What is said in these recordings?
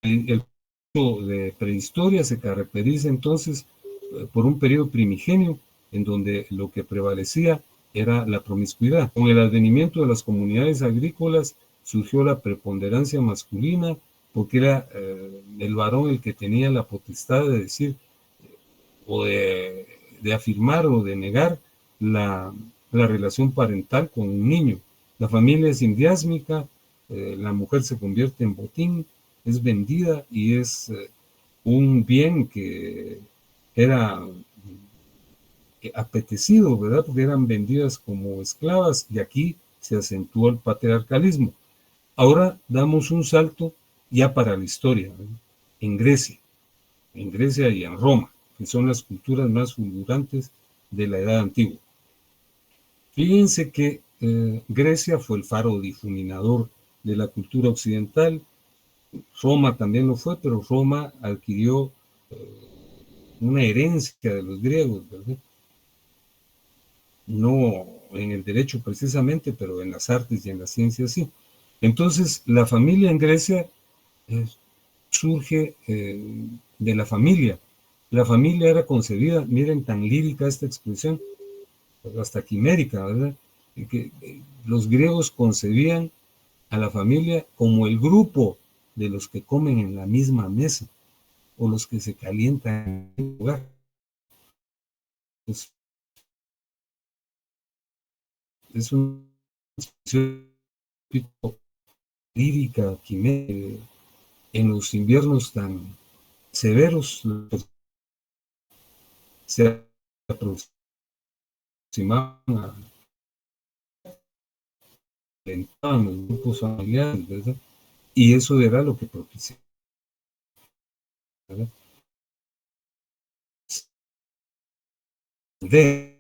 El periodo de prehistoria se caracteriza entonces por un periodo primigenio en donde lo que prevalecía era la promiscuidad. Con el advenimiento de las comunidades agrícolas surgió la preponderancia masculina porque era el varón el que tenía la potestad de decir o de afirmar o de negar la relación parental con un niño. La familia es indiásmica, la mujer se convierte en botín, es vendida y es un bien que era apetecido, ¿verdad? Porque eran vendidas como esclavas y aquí se acentuó el patriarcalismo. Ahora damos un salto ya para la historia, ¿verdad? En Grecia, en Grecia y en Roma, que son las culturas más fulgurantes de la Edad Antigua. Fíjense que Grecia fue el faro difuminador de la cultura occidental. Roma también lo fue, pero Roma adquirió una herencia de los griegos, ¿verdad? No en el derecho precisamente, pero en las artes y en las ciencias sí. Entonces, la familia en Grecia surge de la familia. La familia era concebida, miren tan lírica esta expresión, hasta quimérica, ¿verdad? Que los griegos concebían a la familia como el grupo de los que comen en la misma mesa o los que se calientan en el lugar. Pues, es una expresión lírica, quimérica, en los inviernos tan severos, se aproximaban a alentaban los grupos familiares, ¿verdad? Y eso era lo que propiciaba, ¿verdad? De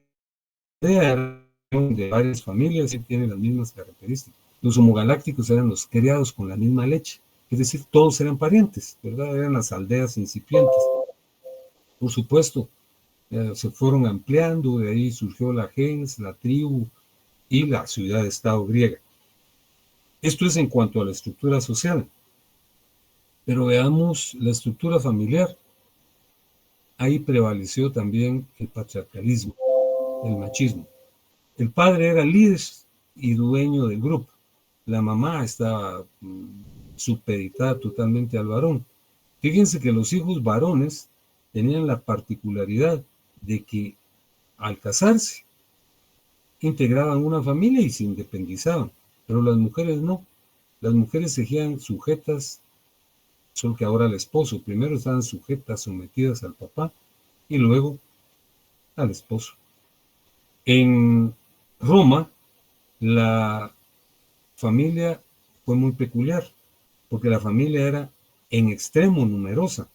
varias familias y tienen las mismas características. Los homogalácticos eran los criados con la misma leche, es decir, todos eran parientes, ¿verdad? Eran las aldeas incipientes. Por supuesto, se fueron ampliando, de ahí surgió la gens, la tribu y la ciudad-estado griega. Esto es en cuanto a la estructura social, pero veamos la estructura familiar. Ahí prevaleció también el patriarcalismo, el machismo. El padre era líder y dueño del grupo. La mamá estaba supeditada totalmente al varón. Fíjense que los hijos varones tenían la particularidad de que al casarse integraban una familia y se independizaban, pero las mujeres no. Las mujeres seguían sujetas, solo que ahora al esposo. Primero estaban sujetas, sometidas al papá y luego al esposo. En Roma, la familia fue muy peculiar, porque la familia era en extremo numerosa,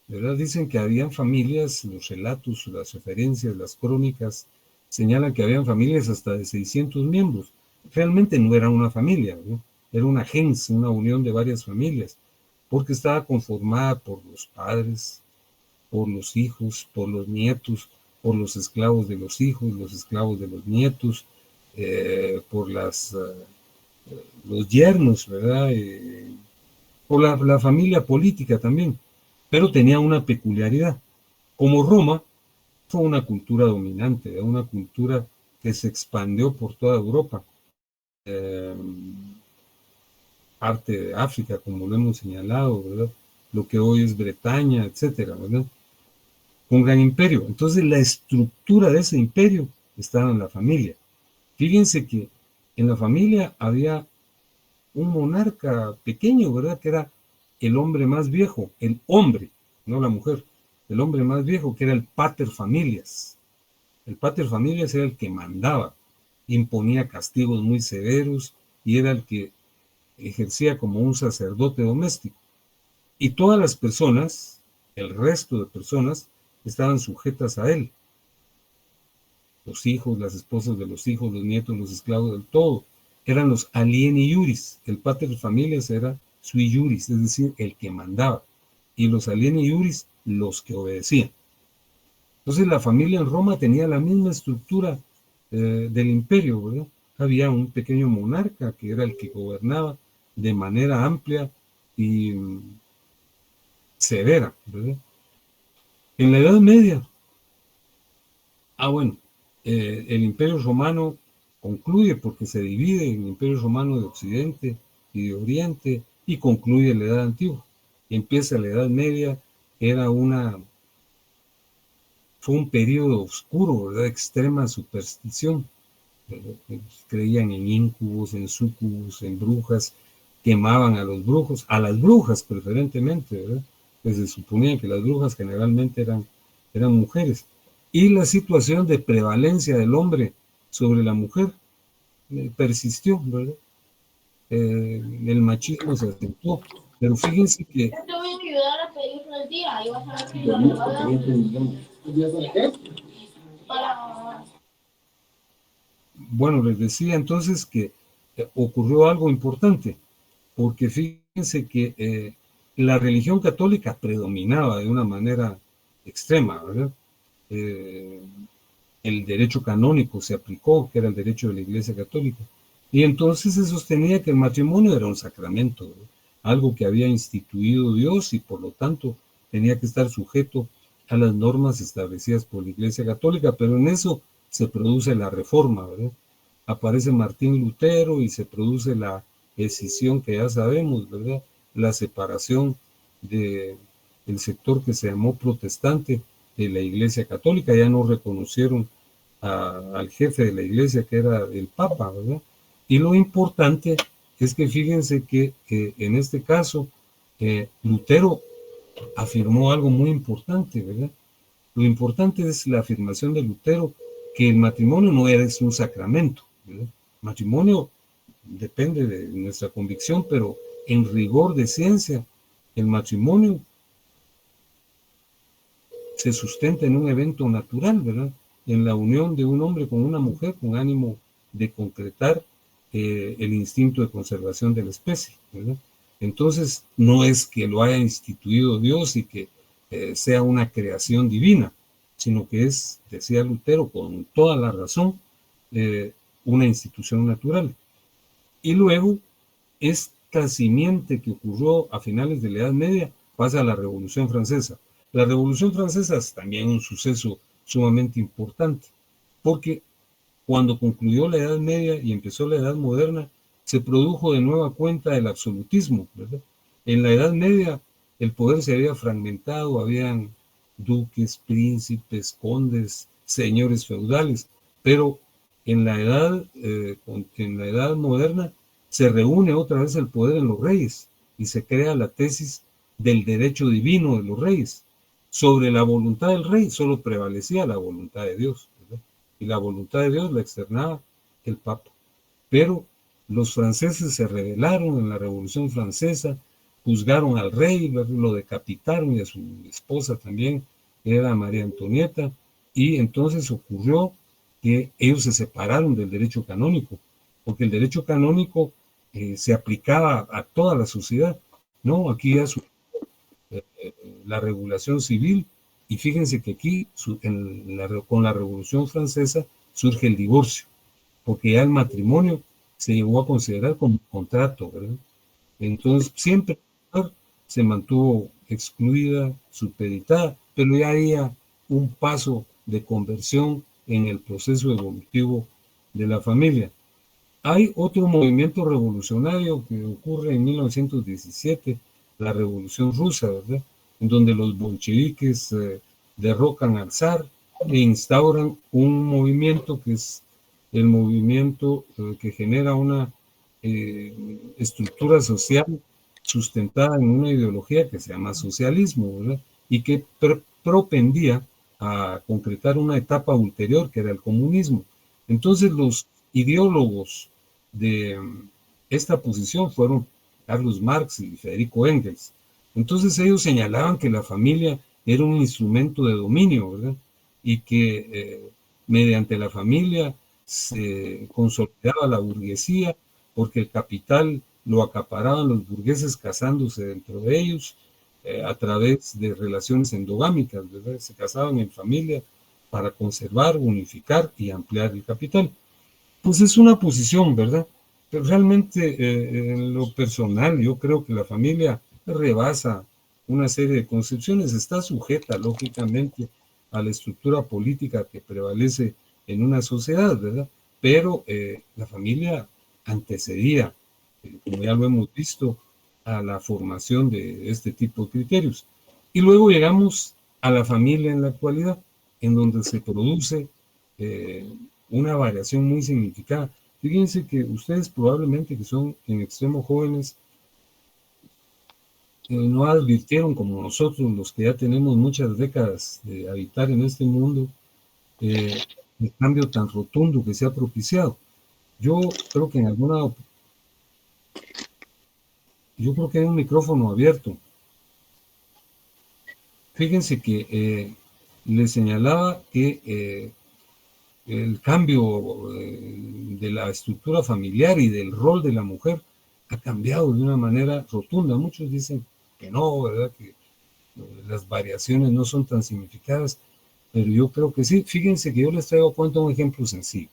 ¿verdad? Dicen que habían familias, los relatos, las referencias, las crónicas, señalan que habían familias hasta de 600 miembros. Realmente no era una familia, ¿no? Era una gens, una unión de varias familias, porque estaba conformada por los padres, por los hijos, por los nietos, por los esclavos de los hijos, los esclavos de los nietos, por los yernos, ¿verdad? Por la familia política también, pero tenía una peculiaridad. Como Roma fue una cultura dominante, una cultura que se expandió por toda Europa, eh, parte de África, como lo hemos señalado, ¿verdad? Lo que hoy es Bretaña, etcétera, ¿verdad? Un gran imperio. Entonces la estructura de ese imperio estaba en la familia. Fíjense que en la familia había un monarca pequeño, ¿verdad? Que era el hombre más viejo, el hombre, no la mujer, el hombre más viejo, que era el pater familias. El pater familias era el que mandaba, imponía castigos muy severos y era el que ejercía como un sacerdote doméstico. Y todas las personas, el resto de personas, estaban sujetas a él. Los hijos, las esposas de los hijos, los nietos, los esclavos, del todo. Eran los alieni iuris. El pater familias era sui iuris, es decir, el que mandaba. Y los alieni iuris, los que obedecían. Entonces la familia en Roma tenía la misma estructura del imperio, ¿verdad? Había un pequeño monarca que era el que gobernaba de manera amplia y severa, ¿verdad? En la Edad Media, bueno, el Imperio Romano concluye porque se divide en el Imperio Romano de Occidente y de Oriente y concluye la Edad Antigua. Empieza la Edad Media, fue un periodo oscuro, ¿verdad? Extrema superstición. Creían en íncubos, en súcubos, en brujas, quemaban a los brujos, a las brujas preferentemente, ¿verdad? Pues se suponía que las brujas generalmente eran mujeres. Y la situación de prevalencia del hombre sobre la mujer persistió, ¿verdad? El machismo se acentuó. Pero fíjense que... Yo te voy a ayudar a pedirle el día y vas a ver si lo regalan. Para... Bueno, les decía entonces que ocurrió algo importante, porque fíjense que la religión católica predominaba de una manera extrema, ¿verdad? El derecho canónico se aplicó, que era el derecho de la Iglesia Católica, y entonces se sostenía que el matrimonio era un sacramento, ¿verdad? Algo que había instituido Dios y por lo tanto tenía que estar sujeto a las normas establecidas por la Iglesia Católica, pero en eso se produce la reforma, ¿verdad? Aparece Martín Lutero y se produce la escisión que ya sabemos, ¿verdad? La separación del sector que se llamó protestante de la Iglesia Católica, ya no reconocieron al jefe de la Iglesia, que era el Papa, ¿verdad? Y lo importante es que fíjense que en este caso Lutero afirmó algo muy importante, ¿verdad? Lo importante es la afirmación de Lutero que el matrimonio no es un sacramento, ¿verdad? Matrimonio depende de nuestra convicción, pero en rigor de ciencia, el matrimonio se sustenta en un evento natural, ¿verdad? En la unión de un hombre con una mujer con ánimo de concretar el instinto de conservación de la especie, ¿verdad? Entonces, no es que lo haya instituido Dios y que sea una creación divina, sino que es, decía Lutero con toda la razón, una institución natural. Y luego, esta simiente que ocurrió a finales de la Edad Media pasa a la Revolución Francesa. La Revolución Francesa es también un suceso sumamente importante, porque cuando concluyó la Edad Media y empezó la Edad Moderna, se produjo de nueva cuenta el absolutismo, ¿verdad? En la Edad Media el poder se había fragmentado, habían duques, príncipes, condes, señores feudales, pero en la edad moderna se reúne otra vez el poder en los reyes y se crea la tesis del derecho divino de los reyes. Sobre la voluntad del rey solo prevalecía la voluntad de Dios, ¿verdad? Y la voluntad de Dios la externaba el Papa. Pero los franceses se rebelaron en la Revolución Francesa, juzgaron al rey, lo decapitaron y a su esposa también, era María Antonieta, y entonces ocurrió que ellos se separaron del derecho canónico, porque el derecho canónico se aplicaba a toda la sociedad, ¿no? Aquí ya la regulación civil, y fíjense que aquí con la Revolución Francesa surge el divorcio, porque ya el matrimonio se llegó a considerar como un contrato, ¿verdad? Entonces siempre se mantuvo excluida, supeditada, pero ya había un paso de conversión en el proceso evolutivo de la familia. Hay otro movimiento revolucionario que ocurre en 1917, la Revolución Rusa, ¿verdad? En donde los bolcheviques derrocan al zar e instauran un movimiento que es el movimiento que genera una estructura social sustentada en una ideología que se llama socialismo, ¿verdad? Y que propendía a concretar una etapa ulterior que era el comunismo. Entonces los ideólogos de esta posición fueron Carlos Marx y Federico Engels. Entonces ellos señalaban que la familia era un instrumento de dominio, ¿verdad? Y que mediante la familia se consolidaba la burguesía porque el capital lo acaparaban los burgueses casándose dentro de ellos a través de relaciones endogámicas, ¿verdad? Se casaban en familia para conservar, unificar y ampliar el capital. Pues es una posición, ¿verdad? Pero realmente en lo personal yo creo que la familia rebasa una serie de concepciones, está sujeta lógicamente a la estructura política que prevalece en una sociedad, ¿verdad? Pero la familia antecedía, como ya lo hemos visto, a la formación de este tipo de criterios. Y luego llegamos a la familia en la actualidad, en donde se produce una variación muy significada. Fíjense que ustedes probablemente que son en extremo jóvenes, no advirtieron como nosotros, los que ya tenemos muchas décadas de habitar en este mundo, el cambio tan rotundo que se ha propiciado. Yo creo que en alguna... Yo creo que hay un micrófono abierto. Fíjense que les señalaba que el cambio de la estructura familiar y del rol de la mujer ha cambiado de una manera rotunda. Muchos dicen que no, ¿verdad? Que las variaciones no son tan significativas, pero yo creo que sí. Fíjense que yo les traigo a cuenta un ejemplo sencillo.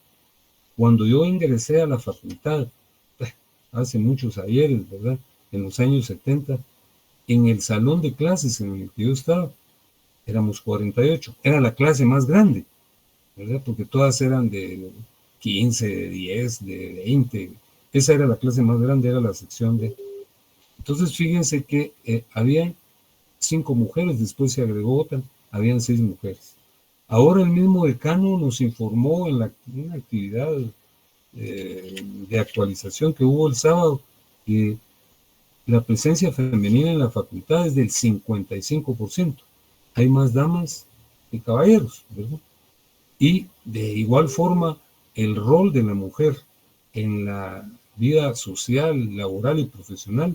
Cuando yo ingresé a la facultad, hace muchos ayeres, ¿verdad? En los años 70, en el salón de clases en el que yo estaba, éramos 48. Era la clase más grande, ¿verdad? Porque todas eran de 15, de 10, de 20. Esa era la clase más grande, era la sección de... Entonces, fíjense que habían 5 mujeres, después se agregó otra, habían 6 mujeres. Ahora el mismo decano nos informó en una actividad de actualización que hubo el sábado que la presencia femenina en la facultad es del 55%. Hay más damas que caballeros, ¿verdad? Y de igual forma, el rol de la mujer en la vida social, laboral y profesional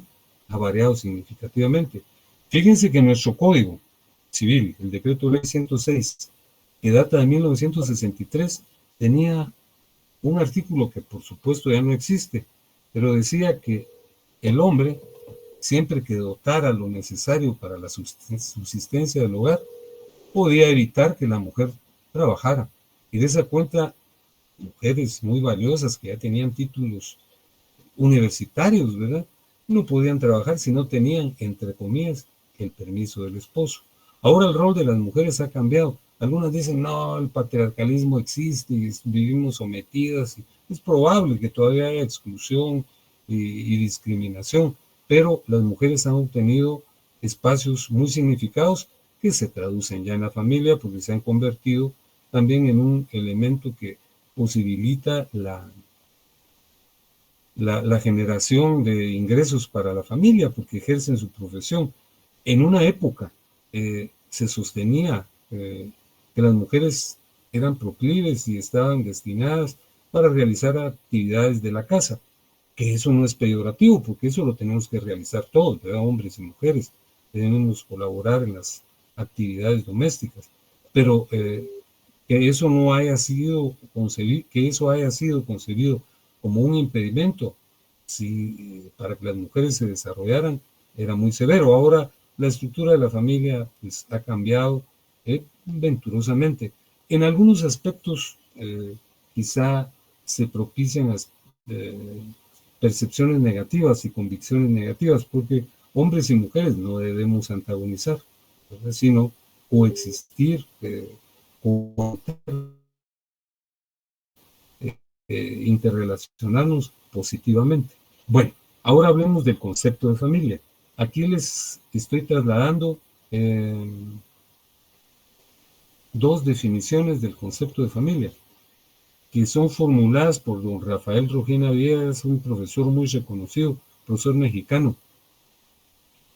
ha variado significativamente. Fíjense que nuestro Código Civil, el Decreto Ley 106, que data de 1963, tenía un artículo que por supuesto ya no existe, pero decía que el hombre, siempre que dotara lo necesario para la subsistencia del hogar, podía evitar que la mujer trabajara. Y de esa cuenta, mujeres muy valiosas que ya tenían títulos universitarios, ¿verdad? No podían trabajar si no tenían, entre comillas, el permiso del esposo. Ahora el rol de las mujeres ha cambiado. Algunas dicen, no, el patriarcalismo existe y vivimos sometidas. Es probable que todavía haya exclusión y discriminación, pero las mujeres han obtenido espacios muy significados que se traducen ya en la familia porque se han convertido también en un elemento que posibilita la generación de ingresos para la familia porque ejercen su profesión. En una época se sostenía que las mujeres eran proclives y estaban destinadas para realizar actividades de la casa, que eso no es peyorativo porque eso lo tenemos que realizar todos, ¿verdad? Hombres y mujeres, debemos colaborar en las actividades domésticas, pero que eso no haya sido concebido, que eso haya sido concebido como un impedimento para que las mujeres se desarrollaran, era muy severo. Ahora la estructura de la familia pues, ha cambiado venturosamente. En algunos aspectos quizá se propician percepciones negativas y convicciones negativas, porque hombres y mujeres no debemos antagonizar, ¿verdad? Sino coexistir, interrelacionarnos positivamente. Bueno, ahora hablemos del concepto de familia. Aquí les estoy trasladando dos definiciones del concepto de familia, que son formuladas por don Rafael Rojina Villegas, un profesor muy reconocido, profesor mexicano.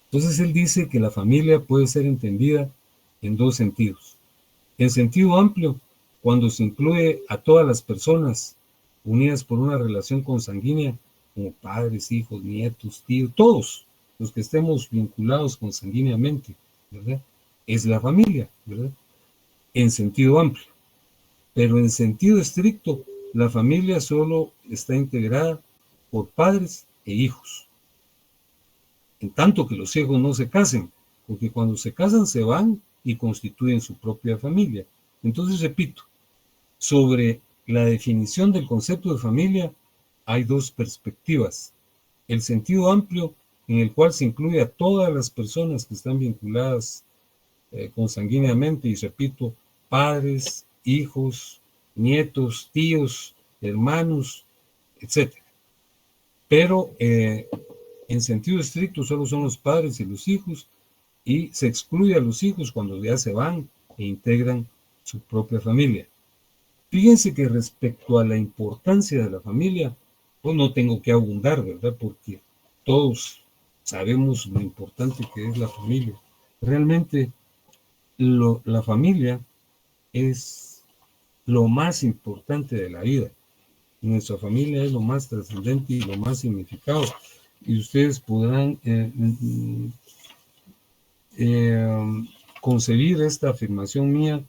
Entonces él dice que la familia puede ser entendida en dos sentidos. En sentido amplio, cuando se incluye a todas las personas unidas por una relación consanguínea, como padres, hijos, nietos, tíos, todos los que estemos vinculados consanguíneamente, ¿verdad? Es la familia, ¿verdad? En sentido amplio. Pero en sentido estricto, la familia solo está integrada por padres e hijos. En tanto que los hijos no se casen, porque cuando se casan se van y constituyen su propia familia. Entonces, repito, sobre la definición del concepto de familia hay dos perspectivas. El sentido amplio en el cual se incluye a todas las personas que están vinculadas consanguíneamente, y repito, padres, hijos, nietos, tíos, hermanos, etcétera. Pero en sentido estricto solo son los padres y los hijos, y se excluye a los hijos cuando ya se van e integran su propia familia. Fíjense que respecto a la importancia de la familia, pues no tengo que abundar, ¿verdad? Porque todos sabemos lo importante que es la familia. Realmente la familia es lo más importante de la vida. Nuestra familia es lo más trascendente y lo más significado. Y ustedes podrán concebir esta afirmación mía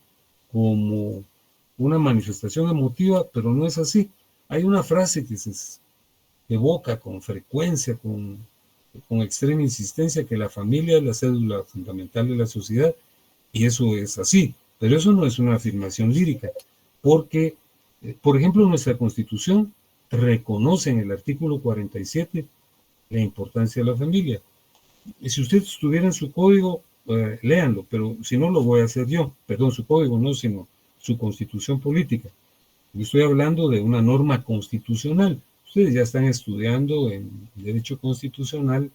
como una manifestación emotiva, pero no es así. Hay una frase que se evoca con frecuencia, con extrema insistencia, que la familia es la cédula fundamental de la sociedad, y eso es así. Pero eso no es una afirmación lírica, porque, por ejemplo, nuestra Constitución reconoce en el artículo 47 la importancia de la familia. Y si usted estuviera en su código, léanlo, pero si no, lo voy a hacer yo. Perdón, su código no, sino su Constitución política. Yo estoy hablando de una norma constitucional. Ustedes ya están estudiando en Derecho Constitucional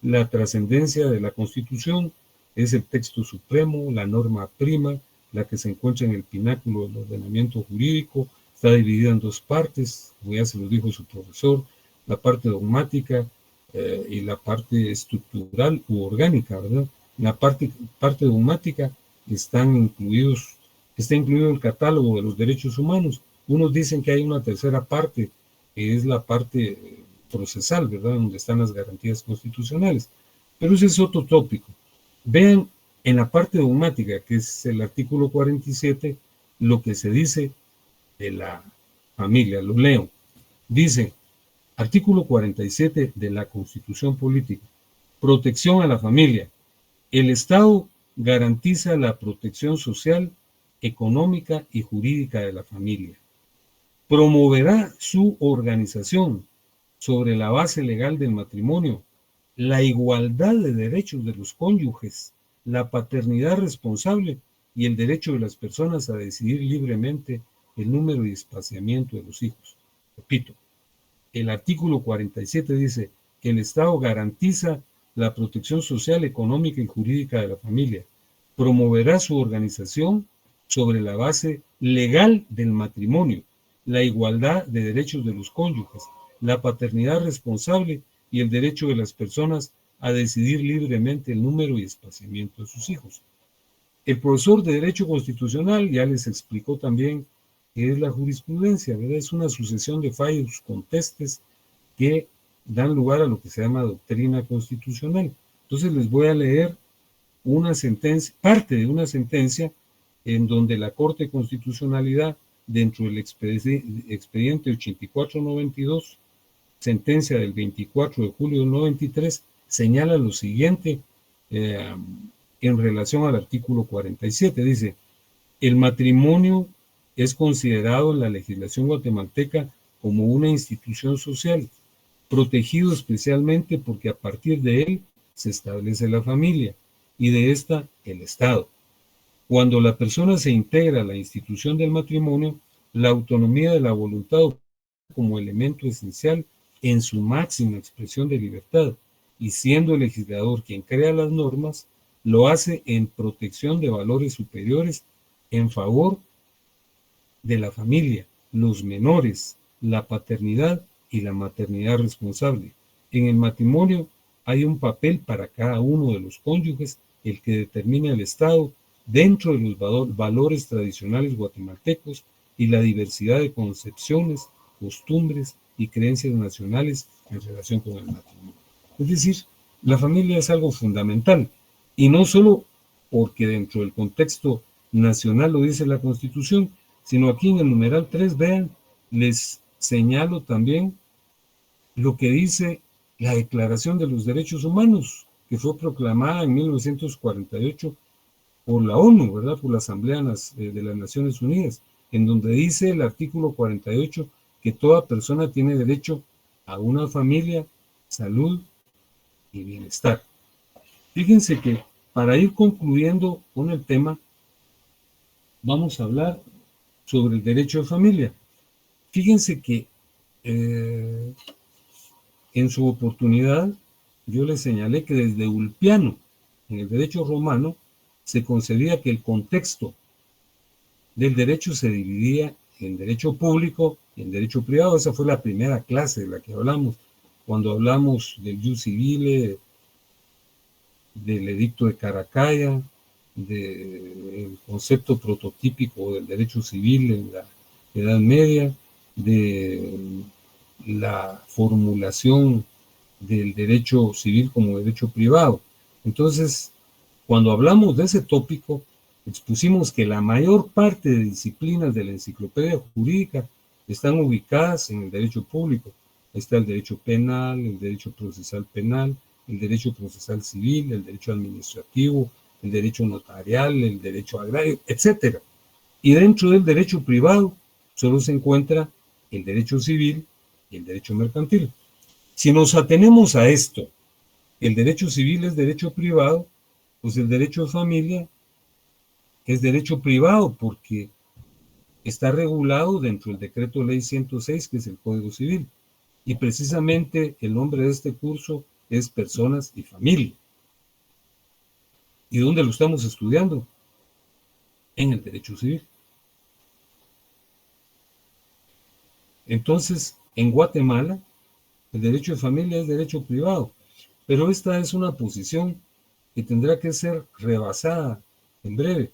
la trascendencia de la Constitución. Es el texto supremo, la norma prima, la que se encuentra en el pináculo del ordenamiento jurídico. Está dividida en dos partes, como ya se lo dijo su profesor, la parte dogmática y la parte estructural u orgánica, ¿verdad? En la parte dogmática está incluido el catálogo de los derechos humanos. Unos dicen que hay una tercera parte, que es la parte procesal, ¿verdad?, donde están las garantías constitucionales. Pero ese es otro tópico. Vean en la parte dogmática, que es el artículo 47, lo que se dice de la familia. Lo leo. Dice, artículo 47 de la Constitución Política: protección a la familia. El Estado garantiza la protección social, económica y jurídica de la familia. Promoverá su organización sobre la base legal del matrimonio, la igualdad de derechos de los cónyuges, la paternidad responsable y el derecho de las personas a decidir libremente el número y espaciamiento de los hijos. Repito, el artículo 47 dice que el Estado garantiza la protección social, económica y jurídica de la familia. Promoverá su organización sobre la base legal del matrimonio, la igualdad de derechos de los cónyuges, la paternidad responsable y el derecho de las personas a decidir libremente el número y espaciamiento de sus hijos. El profesor de Derecho Constitucional ya les explicó también qué es la jurisprudencia, ¿verdad? Es una sucesión de fallos contestes que dan lugar a lo que se llama doctrina constitucional. Entonces les voy a leer una sentencia, parte de una sentencia en donde la Corte de Constitucionalidad, dentro del expediente 8492, sentencia del 24 de julio del 93, señala lo siguiente en relación al artículo 47. Dice, el matrimonio es considerado en la legislación guatemalteca como una institución social, protegido especialmente porque a partir de él se establece la familia y de esta el Estado. Cuando la persona se integra a la institución del matrimonio, la autonomía de la voluntad como elemento esencial en su máxima expresión de libertad, y siendo el legislador quien crea las normas, lo hace en protección de valores superiores en favor de la familia, los menores, la paternidad y la maternidad responsable. En el matrimonio hay un papel para cada uno de los cónyuges, el que determina el Estado dentro de los valores tradicionales guatemaltecos y la diversidad de concepciones, costumbres y creencias nacionales en relación con el matrimonio. Es decir, la familia es algo fundamental, y no solo porque dentro del contexto nacional lo dice la Constitución, sino aquí en el numeral 3, vean, les señalo también lo que dice la Declaración de los Derechos Humanos, que fue proclamada en 1948 por la ONU, ¿verdad?, por la Asamblea de las Naciones Unidas, en donde dice el artículo 48 que toda persona tiene derecho a una familia, salud y bienestar. Fíjense que para ir concluyendo con el tema, vamos a hablar sobre el derecho de familia. Fíjense que en su oportunidad yo les señalé que desde Ulpiano, en el derecho romano, se concebía que el contexto del derecho se dividía en derecho público y en derecho privado. Esa fue la primera clase de la que hablamos, cuando hablamos del jus civile, del edicto de Caracalla, del concepto prototípico del derecho civil en la Edad Media, de la formulación del derecho civil como derecho privado. Entonces, cuando hablamos de ese tópico, expusimos que la mayor parte de disciplinas de la enciclopedia jurídica están ubicadas en el derecho público. Ahí está el derecho penal, el derecho procesal penal, el derecho procesal civil, el derecho administrativo, el derecho notarial, el derecho agrario, etc. Y dentro del derecho privado solo se encuentra el derecho civil y el derecho mercantil. Si nos atenemos a esto, el derecho civil es derecho privado, pues el derecho de familia es derecho privado porque está regulado dentro del decreto ley 106, que es el Código Civil. Y precisamente el nombre de este curso es Personas y Familia. ¿Y dónde lo estamos estudiando? En el derecho civil. Entonces, en Guatemala, el derecho de familia es derecho privado, pero esta es una posición que tendrá que ser rebasada en breve.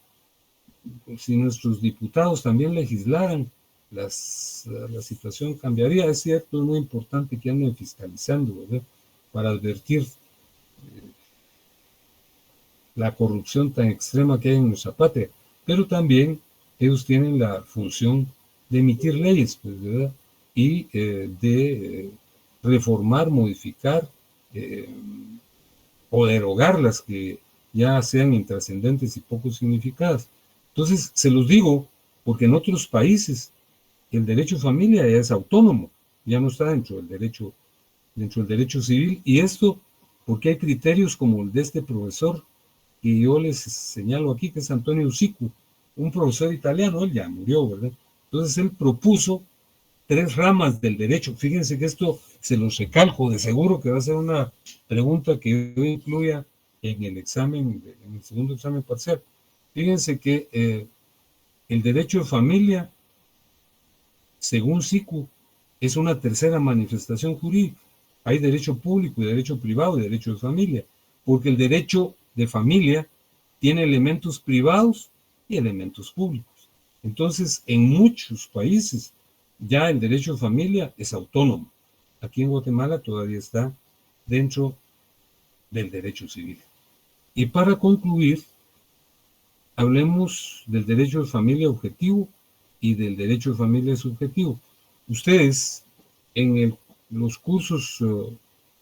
Si nuestros diputados también legislaran, la situación cambiaría. Es cierto, es muy importante que anden fiscalizando, ¿verdad?, para advertir la corrupción tan extrema que hay en nuestra patria, pero también ellos tienen la función de emitir leyes, pues, ¿verdad?, y de reformar, modificar o derogar las que ya sean intrascendentes y poco significadas. Entonces, se los digo porque en otros países el derecho de familia ya es autónomo, ya no está dentro del derecho civil, y esto porque hay criterios como el de este profesor que yo les señalo aquí, que es Antonio Usicu, un profesor italiano. Él ya murió, ¿verdad? Entonces él propuso 3 ramas del derecho. Fíjense que esto se los recalco, de seguro que va a ser una pregunta que yo incluya en el examen, en el segundo examen parcial. Fíjense que el derecho de familia, según SICU, es una tercera manifestación jurídica. Hay derecho público y derecho privado y derecho de familia, porque el derecho de familia tiene elementos privados y elementos públicos. Entonces, en muchos países ya el derecho de familia es autónomo. Aquí en Guatemala todavía está dentro del derecho civil. Y para concluir, hablemos del derecho de familia objetivo y del derecho de familia subjetivo. Ustedes, en los cursos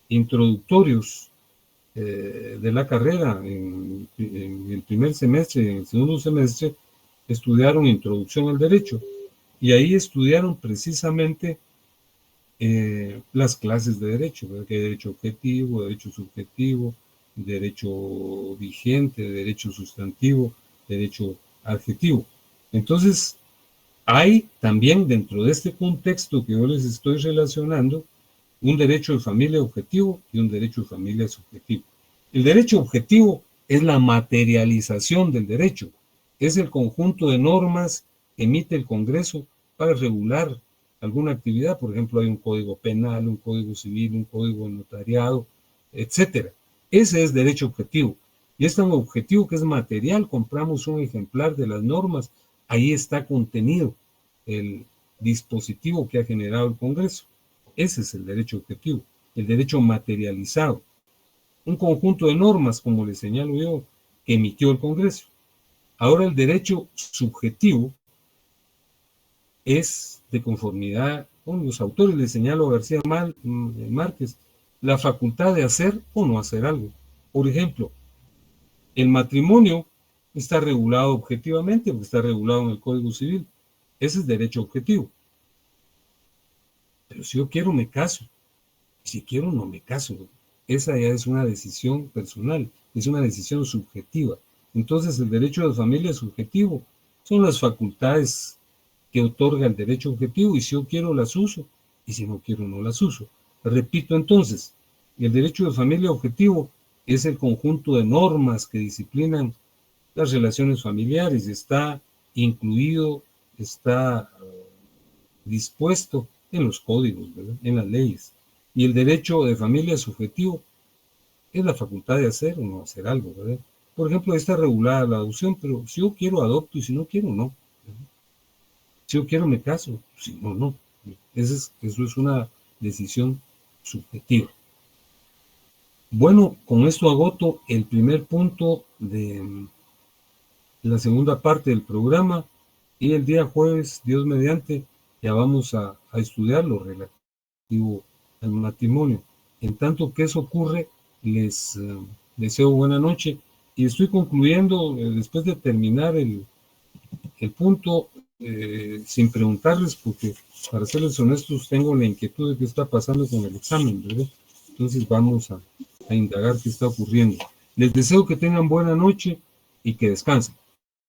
introductorios de la carrera, en el primer semestre y en el segundo semestre, estudiaron introducción al derecho, y ahí estudiaron precisamente las clases de derecho, ¿verdad?, que hay derecho objetivo, derecho subjetivo, derecho vigente, derecho sustantivo, derecho adjetivo. Entonces, hay también dentro de este contexto que yo les estoy relacionando un derecho de familia objetivo y un derecho de familia subjetivo. El derecho objetivo es la materialización del derecho, es el conjunto de normas que emite el Congreso para regular alguna actividad. Por ejemplo, hay un código penal, un código civil, un código notariado, etcétera. Ese es derecho objetivo. Y es tan objetivo que es material. Compramos un ejemplar de las normas, ahí está contenido el dispositivo que ha generado el Congreso. Ese es el derecho objetivo, el derecho materializado. Un conjunto de normas, como les señalo yo, que emitió el Congreso. Ahora, el derecho subjetivo es de conformidad con los autores. Les señalo a García Márquez la facultad de hacer o no hacer algo. Por ejemplo, el matrimonio está regulado objetivamente porque está regulado en el Código Civil. Ese es derecho objetivo. Pero si yo quiero, me caso. Si quiero, no me caso. esa ya es una decisión personal, es una decisión subjetiva. Entonces el derecho de familia es subjetivo, son las facultades que otorga el derecho objetivo, y si yo quiero las uso, y si no quiero no las uso. Repito entonces, el derecho de familia objetivo es el conjunto de normas que disciplinan las relaciones familiares, está incluido, está dispuesto en los códigos, ¿verdad? En las leyes. Y el derecho de familia subjetivo es la facultad de hacer o no hacer algo, ¿verdad? Por ejemplo, está regulada la adopción, pero si yo quiero adopto y si no quiero, no. Si yo quiero me caso, si no, no. Eso es una decisión subjetiva. Bueno, con esto agoto el primer punto de la segunda parte del programa, y el día jueves, Dios mediante, ya vamos a estudiar lo relativo al matrimonio. En tanto que eso ocurre, les deseo buena noche, y estoy concluyendo, después de terminar el punto, sin preguntarles, porque para serles honestos tengo la inquietud de qué está pasando con el examen, ¿verdad? Entonces vamos a indagar qué está ocurriendo. Les deseo que tengan buena noche y que descansen.